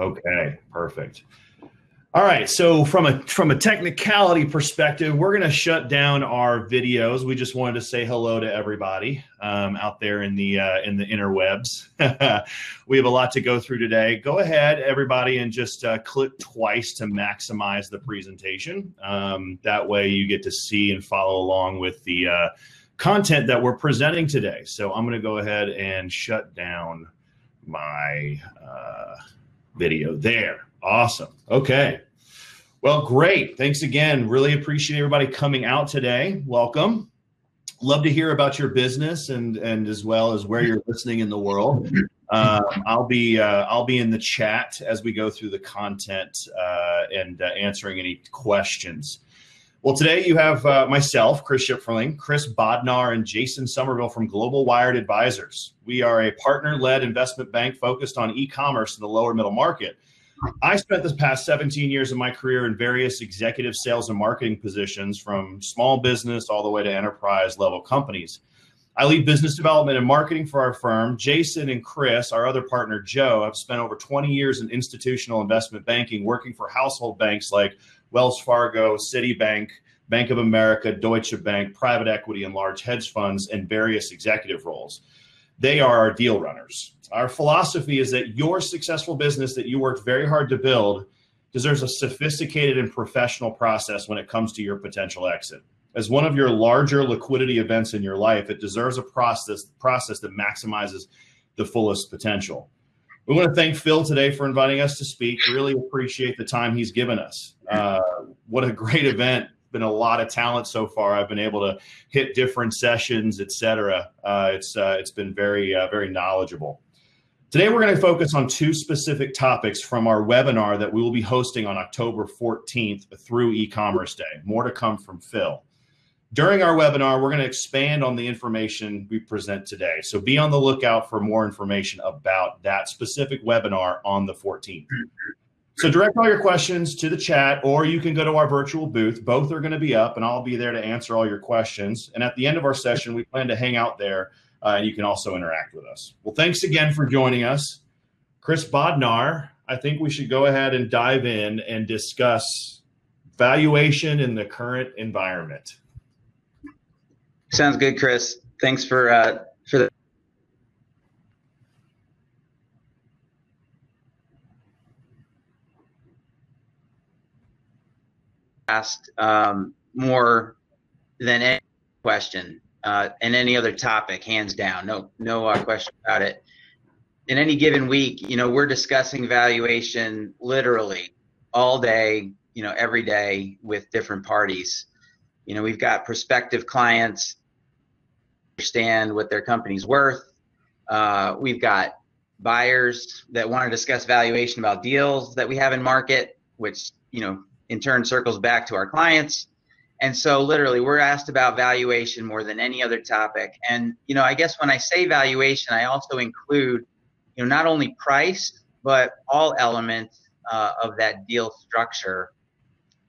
Okay, perfect. All right, so from a technicality perspective, we're going to shut down our videos. We just wanted to say hello to everybody out there in the interwebs. We have a lot to go through today. Go ahead, everybody, and just click twice to maximize the presentation. That way you get to see and follow along with the content that we're presenting today. So I'm going to go ahead and shut down my video there. Awesome. Okay. Well, great. Thanks again. Really appreciate everybody coming out today. Welcome. Love to hear about your business and as well as where you're listening in the world. I'll be in the chat as we go through the content and answering any questions. Well, today you have myself, Chris Shipferling, Chris Bodnar, and Jason Somerville from Global Wired Advisors. We are a partner-led investment bank focused on e-commerce in the lower middle market. I spent the past 17 years of my career in various executive sales and marketing positions, from small business all the way to enterprise level companies. I lead business development and marketing for our firm. Jason and Chris, our other partner, Joe, have spent over 20 years in institutional investment banking, working for household banks like Wells Fargo, Citibank, Bank of America, Deutsche Bank, private equity, and large hedge funds, and various executive roles. They are our deal runners. Our philosophy is that your successful business that you worked very hard to build deserves a sophisticated and professional process when it comes to your potential exit. As one of your larger liquidity events in your life, it deserves a process that maximizes the fullest potential. We want to thank Phil today for inviting us to speak. Really appreciate the time he's given us. What a great event. Been a lot of talent so far. I've been able to hit different sessions, etc. It's been very, very knowledgeable. Today, we're going to focus on two specific topics from our webinar that we will be hosting on October 14th through e-commerce day. More to come from Phil. During our webinar, we're going to expand on the information we present today. So be on the lookout for more information about that specific webinar on the 14th. So direct all your questions to the chat, or you can go to our virtual booth. Both are going to be up, and I'll be there to answer all your questions. And at the end of our session, we plan to hang out there, and you can also interact with us. Well, thanks again for joining us. Chris Bodnar, I think we should go ahead and dive in and discuss valuation in the current environment. Sounds good, Chris. Thanks for the asked more than any question and any other topic, hands down. No question about it. In any given week, we're discussing valuation literally all day, every day with different parties. We've got prospective clients understand what their company's worth. We've got buyers that want to discuss valuation about deals that we have in market, which in turn circles back to our clients. And so literally we're asked about valuation more than any other topic. And I guess when I say valuation, I also include not only price but all elements of that deal structure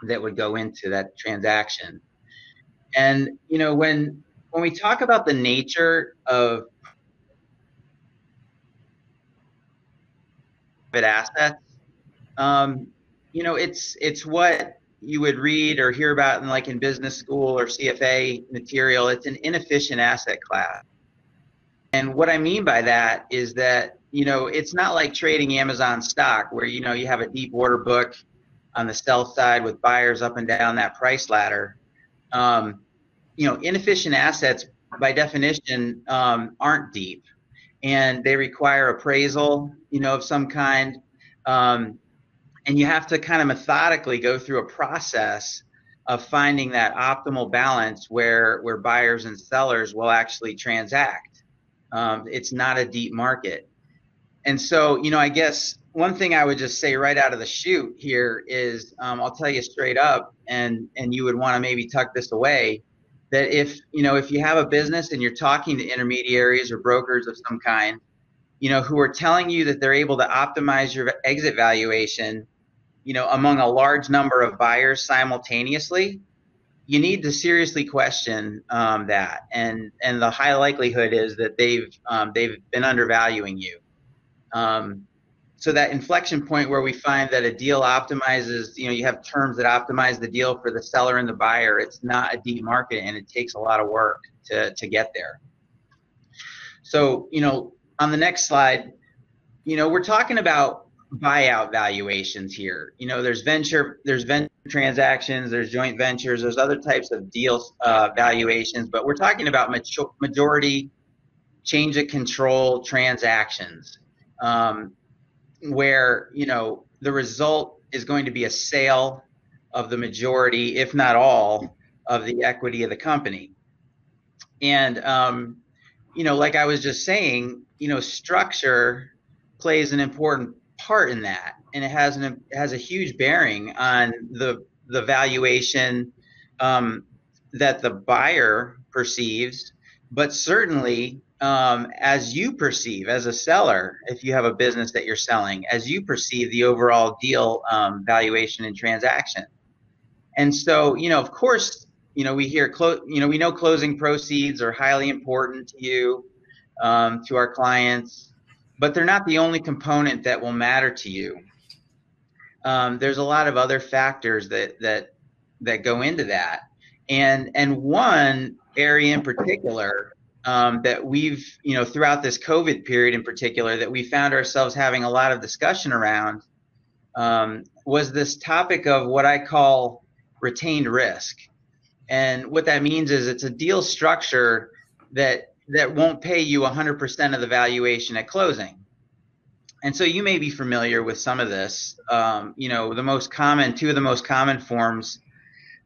that would go into that transaction. And when we talk about the nature of private assets, it's what you would read or hear about in business school or CFA material. It's an inefficient asset class. And what I mean by that is that, it's not like trading Amazon stock where, you have a deep order book on the sell side with buyers up and down that price ladder. Inefficient assets by definition aren't deep, and they require appraisal, of some kind. And you have to kind of methodically go through a process of finding that optimal balance where buyers and sellers will actually transact. It's not a deep market. And so, I guess one thing I would just say right out of the chute here is, I'll tell you straight up, and you would want to maybe tuck this away, that if you have a business and you're talking to intermediaries or brokers of some kind, who are telling you that they're able to optimize your exit valuation, among a large number of buyers simultaneously, you need to seriously question that. And the high likelihood is that they've been undervaluing you. so that inflection point where we find that a deal optimizes, you have terms that optimize the deal for the seller and the buyer. It's not a deep market, and it takes a lot of work to get there. So, on the next slide, we're talking about buyout valuations here. There's venture transactions, there's joint ventures, there's other types of deals valuations, but we're talking about majority change of control transactions, where the result is going to be a sale of the majority, if not all, of the equity of the company. And like I was just saying, structure plays an important part in that, and it has a huge bearing on the valuation that the buyer perceives, but certainly as you perceive as a seller, if you have a business that you're selling, as you perceive the overall deal valuation and transaction. And so, of course, we hear we know closing proceeds are highly important to you, to our clients, but they're not the only component that will matter to you. There's a lot of other factors that go into that, and one area in particular that we've throughout this COVID period in particular that we found ourselves having a lot of discussion around was this topic of what I call retained risk. And what that means is it's a deal structure that won't pay you 100% of the valuation at closing. And so you may be familiar with some of this. The most common, two of the most common forms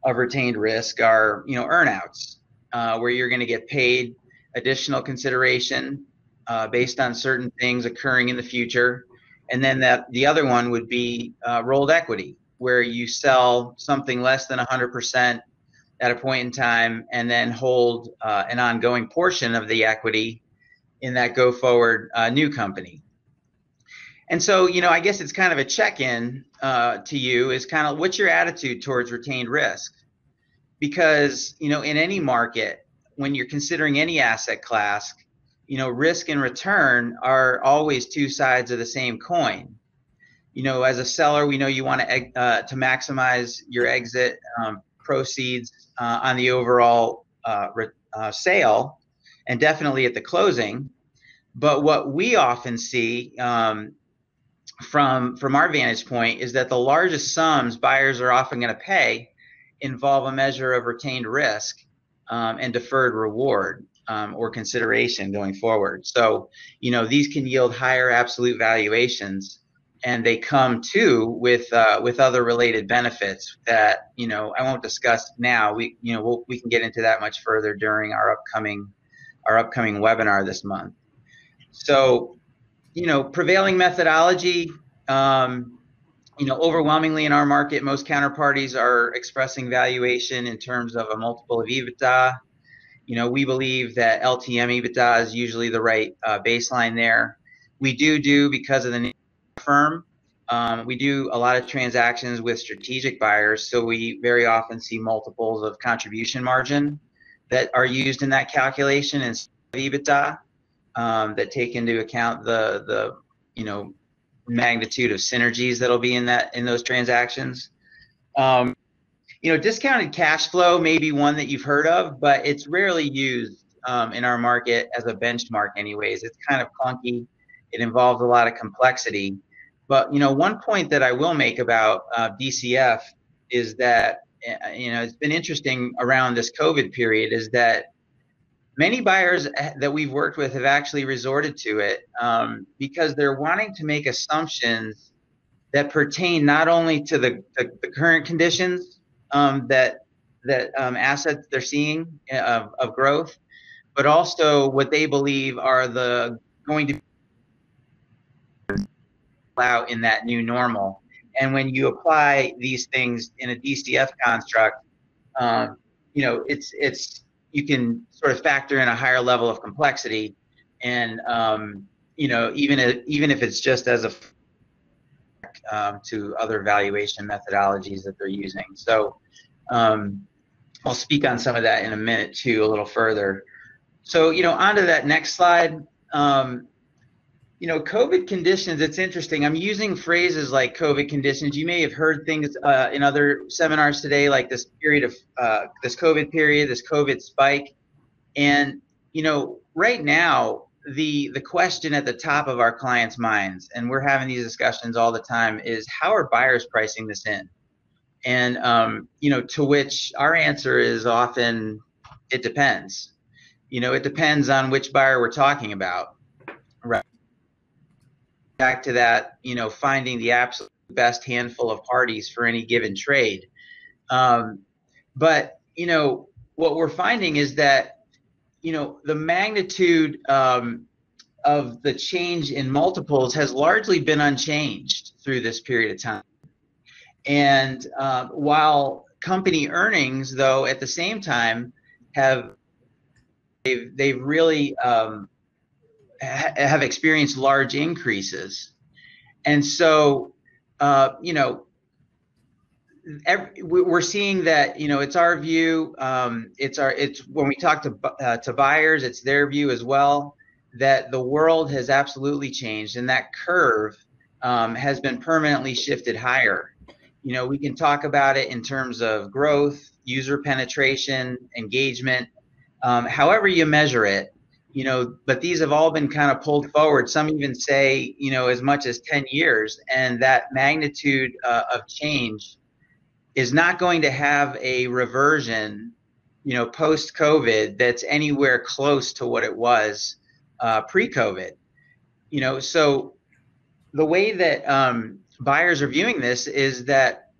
of retained risk are, earnouts, where you're going to get paid additional consideration based on certain things occurring in the future. And then the other one would be rolled equity, where you sell something less than 100% at a point in time and then hold an ongoing portion of the equity in that go forward new company. And so, I guess it's kind of a check-in to you is kind of what's your attitude towards retained risk? Because, in any market, when you're considering any asset class, risk and return are always two sides of the same coin. As a seller, we know you want to maximize your exit proceeds on the overall sale, and definitely at the closing. But what we often see from our vantage point is that the largest sums buyers are often going to pay involve a measure of retained risk and deferred reward or consideration going forward. So, these can yield higher absolute valuations, and they come too with other related benefits that I won't discuss now. We can get into that much further during our upcoming webinar this month. So, prevailing methodology. Overwhelmingly in our market, most counterparties are expressing valuation in terms of a multiple of EBITDA. We believe that LTM EBITDA is usually the right baseline there. We do because of the name of the firm. We do a lot of transactions with strategic buyers, so we very often see multiples of contribution margin that are used in that calculation instead of EBITDA that take into account the magnitude of synergies that'll be in those transactions. Discounted cash flow may be one that you've heard of, but it's rarely used in our market as a benchmark anyways. It's kind of clunky. It involves a lot of complexity. But, one point that I will make about DCF is that, it's been interesting around this COVID period is that many buyers that we've worked with have actually resorted to it because they're wanting to make assumptions that pertain not only to the current conditions that assets they're seeing of growth, but also what they believe are going to be out in that new normal. And when you apply these things in a DCF construct, you can sort of factor in a higher level of complexity, and even if it's just as to other valuation methodologies that they're using. So I'll speak on some of that in a minute too, a little further. So on to that next slide. COVID conditions, it's interesting. I'm using phrases like COVID conditions. You may have heard things in other seminars today, like this period of this COVID period, this COVID spike. And, right now, the question at the top of our clients' minds, and we're having these discussions all the time, is how are buyers pricing this in? And, to which our answer is often, it depends. It depends on which buyer we're talking about. Right. Back to that, finding the absolute best handful of parties for any given trade. But, what we're finding is that, the magnitude of the change in multiples has largely been unchanged through this period of time. And while company earnings, though, at the same time they've really have experienced large increases. And so, we're seeing that, it's our view, it's when we talk to buyers, it's their view as well, that the world has absolutely changed and that curve has been permanently shifted higher. We can talk about it in terms of growth, user penetration, engagement, however you measure it, but these have all been kind of pulled forward. Some even say, as much as 10 years, and that magnitude of change is not going to have a reversion, post-COVID that's anywhere close to what it was pre-COVID. So the way that buyers are viewing this is that,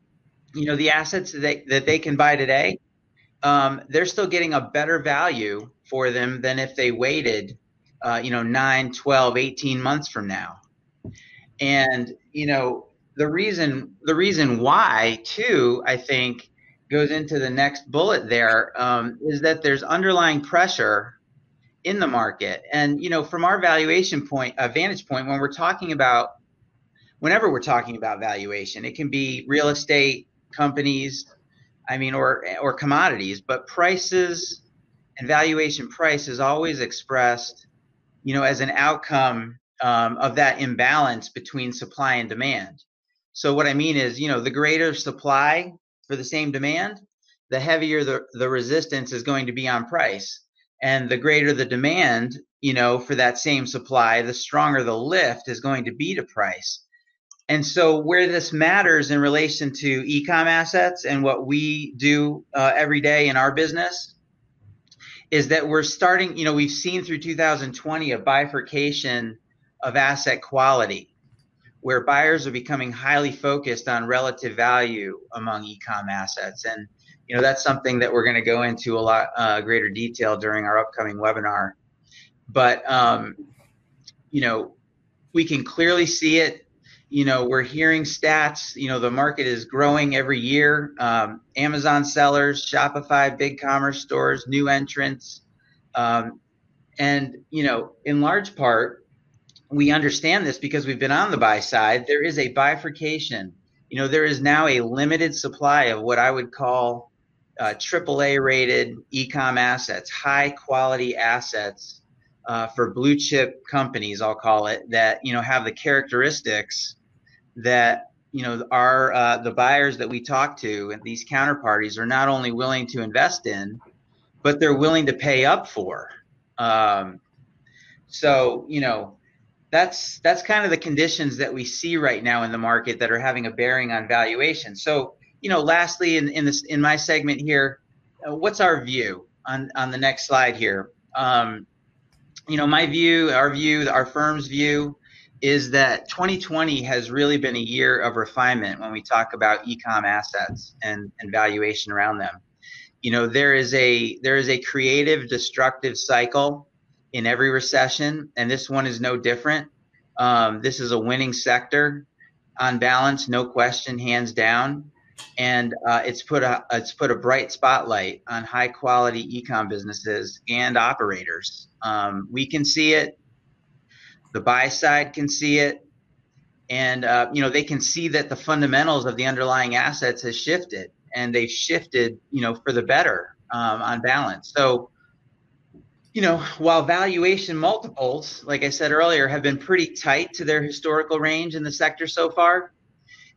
the assets that they can buy today, they're still getting a better value for them than if they waited, 9, 12, 18 months from now. And, the reason why, too, I think, goes into the next bullet there, is that there's underlying pressure in the market. And, from our vantage point, whenever we're talking about valuation, it can be real estate companies, or commodities, but prices and valuation price is always expressed, as an outcome of that imbalance between supply and demand. So what I mean is, the greater supply for the same demand, the heavier the resistance is going to be on price. And the greater the demand, for that same supply, the stronger the lift is going to be to price. And so where this matters in relation to e-com assets and what we do every day in our business is that we're starting, we've seen through 2020 a bifurcation of asset quality, where buyers are becoming highly focused on relative value among e-com assets. And, that's something that we're going to go into a lot greater detail during our upcoming webinar. But, we can clearly see it. We're hearing stats, the market is growing every year. Amazon sellers, Shopify, big commerce stores, new entrants. And, in large part, we understand this because we've been on the buy side. There is a bifurcation. There is now a limited supply of what I would call AAA rated e-com assets, high quality assets for blue chip companies, I'll call it, that, have the characteristics that, are the buyers that we talk to and these counterparties are not only willing to invest in, but they're willing to pay up for. So, that's kind of the conditions that we see right now in the market that are having a bearing on valuation. So, lastly, in my segment here, what's our view on the next slide here? My view, our firm's view is that 2020 has really been a year of refinement when we talk about e-com assets and valuation around them. There is a creative, destructive cycle in every recession, and this one is no different. This is a winning sector on balance, no question, hands down. And it's put a bright spotlight on high quality e-com businesses and operators. We can see it. The buy side can see it. And, they can see that the fundamentals of the underlying assets has shifted, and they've shifted, for the better on balance. So, You know, while valuation multiples, like I said earlier, have been pretty tight to their historical range in the sector so far,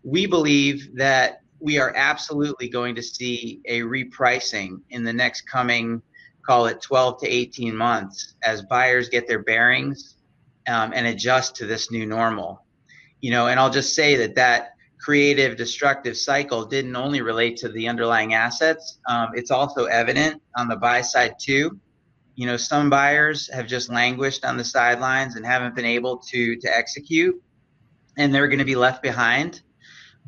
we believe that we are absolutely going to see a repricing in the next coming, call it 12 to 18 months, as buyers get their bearings and adjust to this new normal. You know, and I'll just say that that creative destructive cycle didn't only relate to the underlying assets. It's also evident on the buy side too. You know, some buyers have just languished on the sidelines and haven't been able to execute, and they're going to be left behind.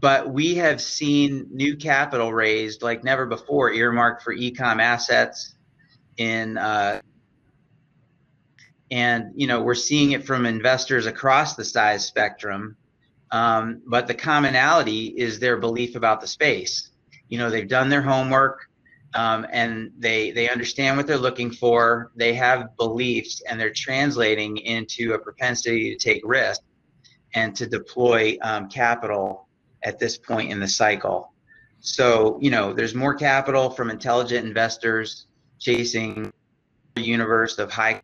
But we have seen new capital raised like never before, earmarked for ecom assets in and you know, we're seeing it from investors across the size spectrum. But the commonality is their belief about the space. You know, they've done their homework, and they understand what they're looking for. They have beliefs, and they're translating into a propensity to take risk and to deploy capital at this point in the cycle. So, you know, there's more capital from intelligent investors chasing a universe of high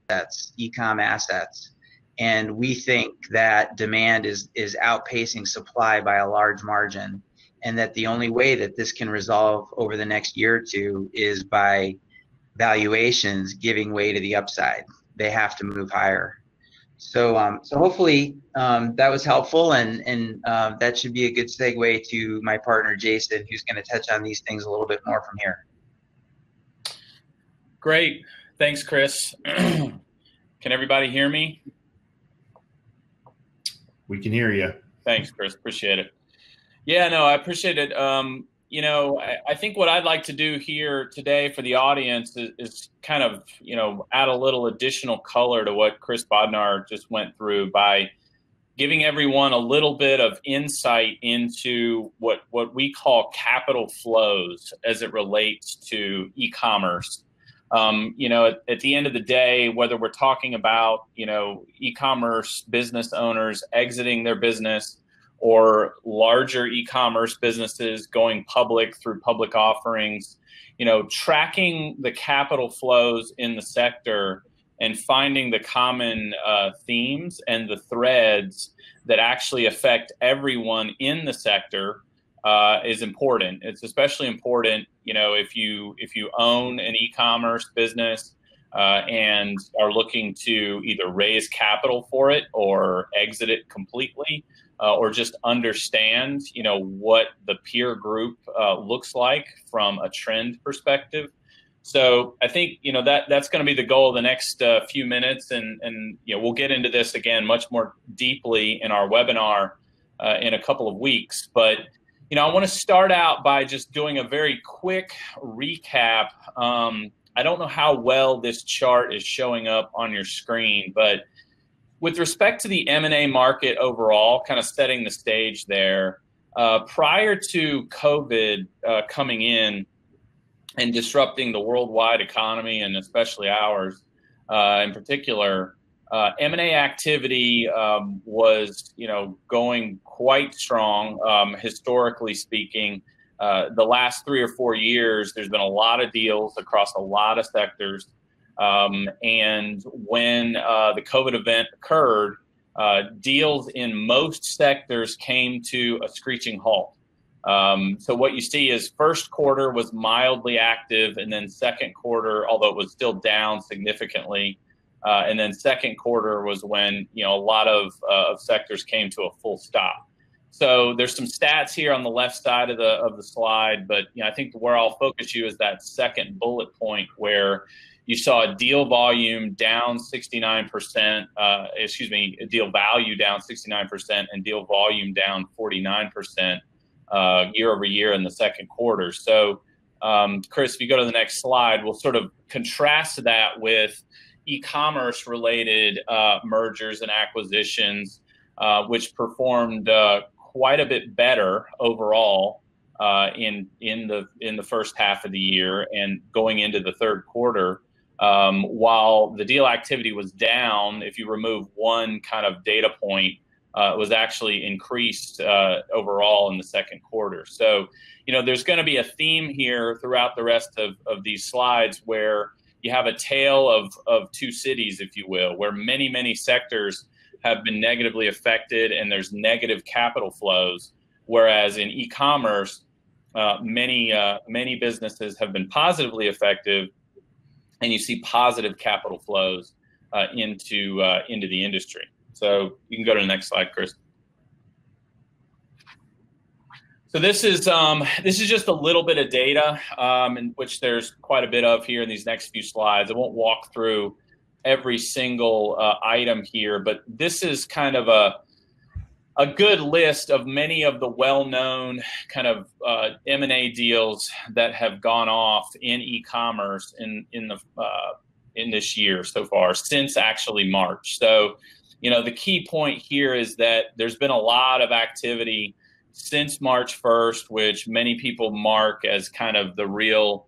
assets, ecom assets. And we think that demand is outpacing supply by a large margin, and that the only way that this can resolve over the next year or two is by valuations giving way to the upside. They have to move higher. So, so hopefully that was helpful, and that should be a good segue to my partner Jason, who's going to touch on these things a little bit more from here. Great, thanks, Chris. Can everybody hear me? We can hear you. Thanks, Chris. Appreciate it. Yeah, no, I appreciate it. You know, I think what I'd like to do here today for the audience is kind of, you know, add a little additional color to what Chris Bodnar just went through by giving everyone a little bit of insight into what we call capital flows as it relates to e-commerce. You know, at the end of the day, whether we're talking about, you know, e-commerce business owners exiting their business, or larger e-commerce businesses going public through public offerings, you know, tracking the capital flows in the sector and finding the common themes and the threads that actually affect everyone in the sector is important. It's especially important, you know, if you own an e-commerce business and are looking to either raise capital for it or exit it completely, or just understand, you know, what the peer group looks like from a trend perspective. So I think, you know, that's going to be the goal of the next few minutes, and you know, we'll get into this again much more deeply in our webinar in a couple of weeks. But you know, I want to start out by just doing a very quick recap. I don't know how well this chart is showing up on your screen, but with respect to the M&A market overall, kind of setting the stage there, prior to COVID coming in and disrupting the worldwide economy, and especially ours in particular, M&A activity was, you know, going quite strong, historically speaking. The last 3 or 4 years, there's been a lot of deals across a lot of sectors. And when the COVID event occurred, deals in most sectors came to a screeching halt. So what you see is first quarter was mildly active, and then second quarter, although it was still down significantly, and then second quarter was when, you know, a lot of sectors came to a full stop. So there's some stats here on the left side of the slide, but you know, I think where I'll focus you is that second bullet point where you saw deal volume down 69%, deal value down 69%, and deal volume down 49% year over year in the second quarter. So, Chris, if you go to the next slide, we'll sort of contrast that with e-commerce related mergers and acquisitions, which performed quite a bit better overall in the first half of the year and going into the third quarter. While the deal activity was down, if you remove one kind of data point, it was actually increased overall in the second quarter. So, you know, there's going to be a theme here throughout the rest of these slides where, you have a tale of two cities, if you will, where many sectors have been negatively affected and there's negative capital flows. Whereas in e-commerce, many businesses have been positively affected, and you see positive capital flows into the industry. So you can go to the next slide, Chris. So this is just a little bit of data, in which there's quite a bit of here in these next few slides. I won't walk through every single item here, but this is kind of a good list of many of the well-known kind of M&A deals that have gone off in e-commerce in this year so far, since actually March. So, the key point here is that there's been a lot of activity since March 1st, which many people mark as kind of the real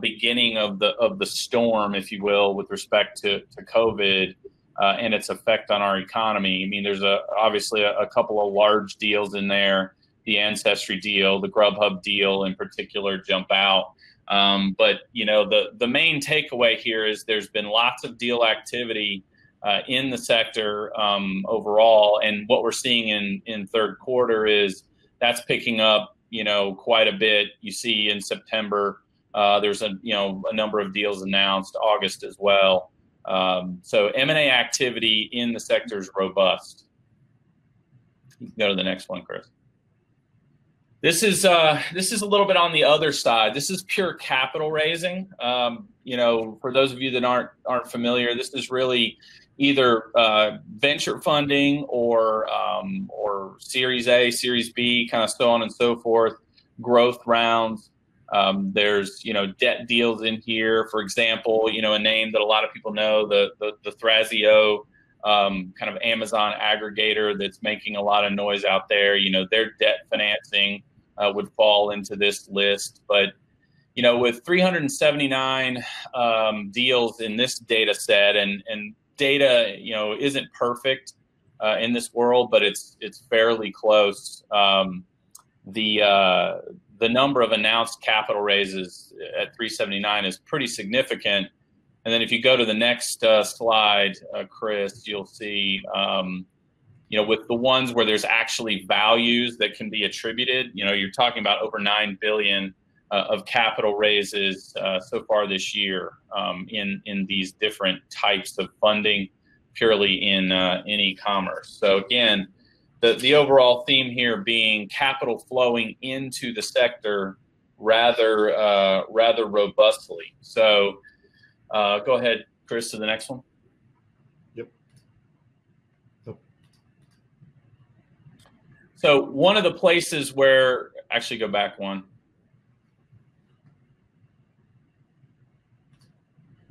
beginning of the storm, if you will, with respect to COVID and its effect on our economy. I mean, there's obviously a couple of large deals in there. The Ancestry deal, the Grubhub deal in particular jump out. But the main takeaway here is there's been lots of deal activity in the sector overall, and what we're seeing in third quarter is that's picking up quite a bit. You see in September there's a number of deals announced, August as well. So M&A activity in the sector is robust. You can go to the next one, Chris. This is a little bit on the other side. This is pure capital raising. For those of you that aren't familiar, this is really either venture funding or Series A, Series B, kind of so on and so forth, growth rounds. There's debt deals in here. For example, a name that a lot of people know, the Thrasio kind of Amazon aggregator that's making a lot of noise out there. Their debt financing would fall into this list. But with 379 deals in this data set, and data isn't perfect in this world, but it's fairly close. The number of announced capital raises at 379 is pretty significant. And then if you go to the next slide, Chris, you'll see, with the ones where there's actually values that can be attributed, you're talking about over $9 billion of capital raises so far this year in these different types of funding, purely in e-commerce. So again, the overall theme here being capital flowing into the sector rather robustly. So go ahead, Chris, to the next one. Yep. So one of the places where, actually go back one.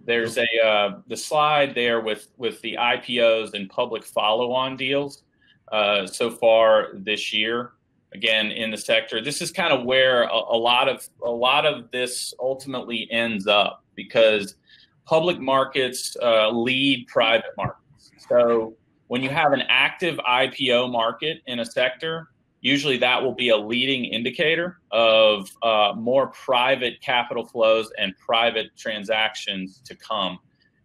There's the slide there with the IPOs and public follow-on deals so far this year. Again, in the sector, this is kind of where a lot of this ultimately ends up, because public markets lead private markets. So when you have an active IPO market in a sector, usually that will be a leading indicator of more private capital flows and private transactions to come.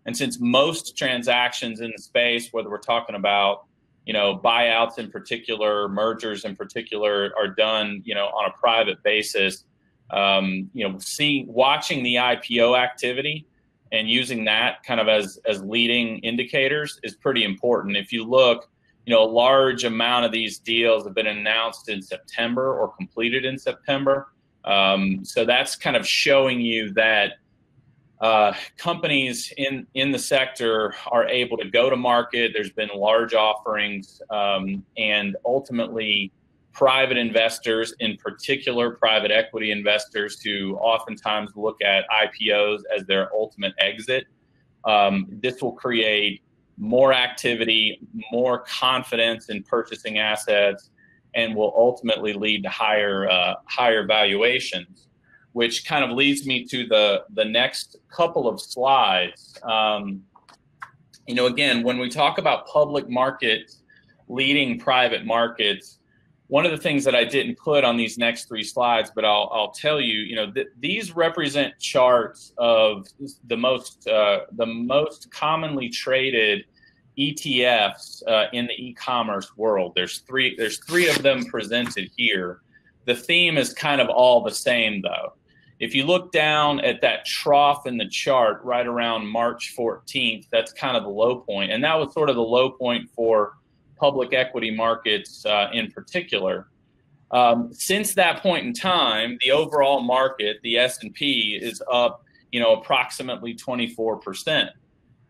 And since most transactions in the space, whether we're talking about buyouts in particular, mergers in particular, are done on a private basis, watching the IPO activity and using that kind of as leading indicators is pretty important. If you look, a large amount of these deals have been announced in September or completed in September. So that's kind of showing you that companies in the sector are able to go to market. There's been large offerings, and ultimately private investors, in particular private equity investors, who oftentimes look at IPOs as their ultimate exit. This will create more activity, more confidence in purchasing assets, and will ultimately lead to higher valuations, which kind of leads me to the next couple of slides. Again, when we talk about public markets leading private markets, one of the things that I didn't put on these next 3 slides, but I'll tell you, you know, these represent charts of the most commonly traded ETFs in the e-commerce world. There's three of them presented here. The theme is kind of all the same, though. If you look down at that trough in the chart right around March 14th, that's kind of the low point, and that was sort of the low point for public equity markets in particular. Since that point in time, the overall market, the S&P, is up, you know, approximately 24%.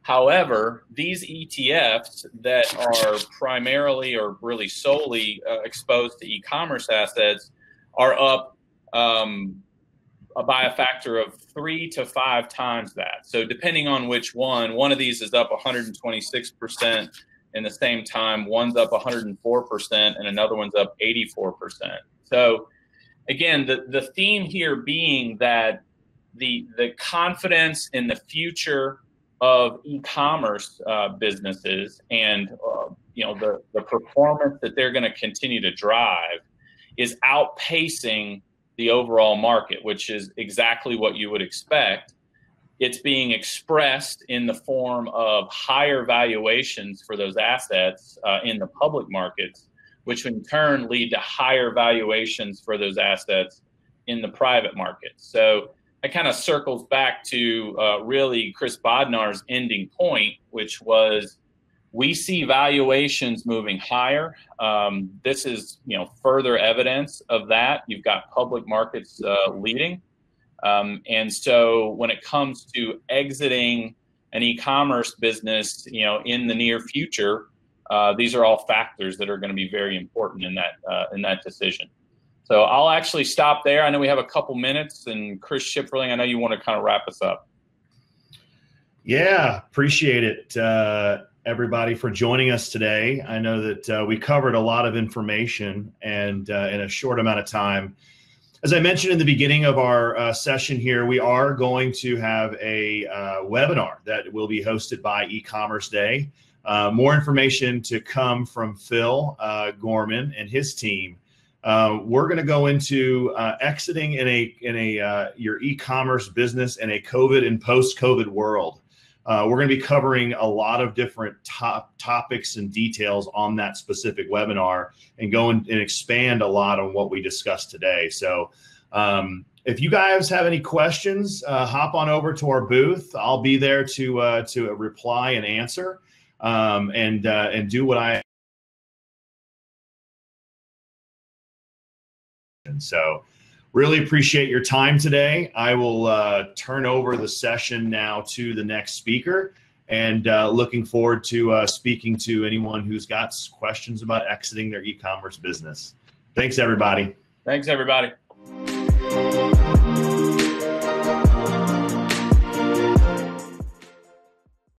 However, these ETFs that are primarily or really solely exposed to e-commerce assets are up by a factor of 3 to 5 times that. So depending on which one of these is up 126%. In the same time, one's up 104% and another one's up 84%. So again, the theme here being that the confidence in the future of e-commerce businesses and you know, the performance that they're going to continue to drive is outpacing the overall market, which is exactly what you would expect. It's being expressed in the form of higher valuations for those assets in the public markets, which in turn lead to higher valuations for those assets in the private markets. So that kind of circles back to really Chris Bodnar's ending point, which was we see valuations moving higher. This is, you know, further evidence of that. You've got public markets leading. And so when it comes to exiting an e-commerce business, you know, in the near future, these are all factors that are going to be very important in that decision. So I'll actually stop there. I know we have a couple minutes, and Chris Shipferling, I know you want to kind of wrap us up. Yeah, appreciate it, everybody, for joining us today. I know that we covered a lot of information and in a short amount of time. As I mentioned in the beginning of our session here, we are going to have a webinar that will be hosted by E-commerce Day. More information to come from Phil Gorman and his team. We're going to go into exiting in your e-commerce business in a COVID and post-COVID world. We're going to be covering a lot of different topics and details on that specific webinar and go and expand a lot on what we discussed today. So if you guys have any questions, hop on over to our booth. I'll be there to reply and answer and do what I. And so really appreciate your time today. I will turn over the session now to the next speaker, and looking forward to speaking to anyone who's got questions about exiting their e-commerce business. Thanks, everybody. Thanks, everybody.